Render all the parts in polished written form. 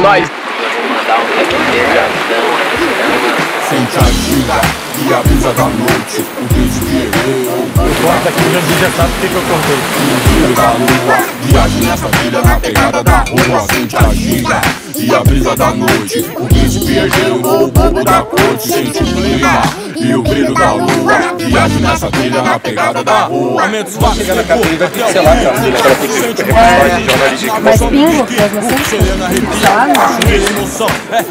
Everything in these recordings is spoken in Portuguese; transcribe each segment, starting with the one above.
nós. Sente a gira e a brisa da noite, o príncipe herdeiro. Corta aqui, meu dia sabe o que eu cortei. O brilho da lua, viagem nessa trilha na pegada da rua. Sente a gira e a brisa da noite, o príncipe herdeiro ou o bobo da corte. Sente o clima e o brilho da lua, viagem nessa trilha na pegada da rua. Aumentos vai pegar na cabine, vai pixelar, cara. Ela tem que reportagem de jornalística. Mas pingo, Emoção,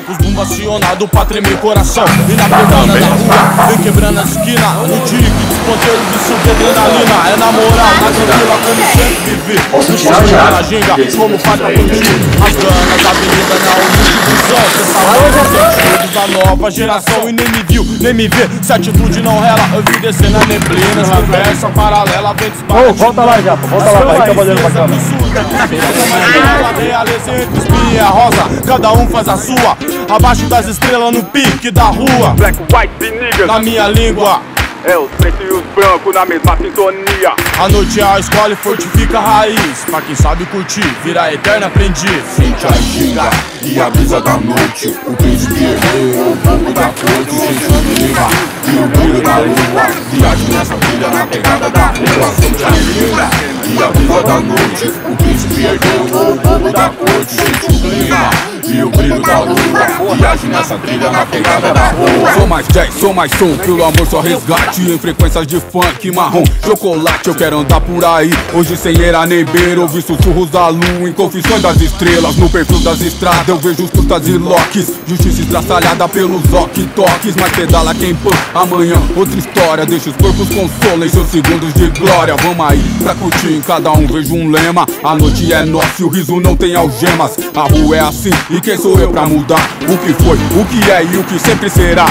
os bumbos acionados pra tremer coração. E na pegada da rua, vem quebrando a esquina. No tique, desponteiro de suco, adrenalina. É na moral, na tranquila, como sempre viver. No chão, na ginga, como faz pra curtir. As ganas, a avenida na unidivisão. Pensamento da nova geração. E nem me viu, nem me vê. Se a atitude não rela, eu vi descer na neblina. Conversa paralela, vem disparar. Volta lá, Japa, volta lá, vai trabalhando pra cá. Realeza entre espinha e a rosa, cada um faz a sua. Abaixo das estrelas no pique da rua. Black, white e niggas na minha língua. É os pretos e os brancos na mesma sintonia. A noite é a escola e fortifica a raiz. Pra quem sabe curtir, vira eterno aprendiz. Sente a ginga e a brisa da noite, o príncipe herdeiro, o bobo da corte. Sente o clima e o brilho da lua, viagem nessa trilha na pegada da rua. Sente a ginga e a brisa da noite, o príncipe herdeiro, o bobo da corte. Sente o clima e o brilho da lua, viagem nessa trilha na pegada da rua. Sou mais jazz, sou mais som, pelo amor só resgate. Em frequências de funk, marrom, chocolate. Eu quero andar por aí, hoje sem era nem beira. Ouvir sussurros da lua em confissões das estrelas. No perfil das estradas eu vejo frutas e locks. Justiça estraçalhada pelos ok-toques. Mas pedala quem pã, amanhã outra história. Deixa os corpos consolem seus segundos de glória. Vamos aí, pra curtir em cada um vejo um lema. A noite é nossa e o riso não tem algemas. A rua é assim e quem sou eu pra mudar? O que foi, o que é e o que sempre será.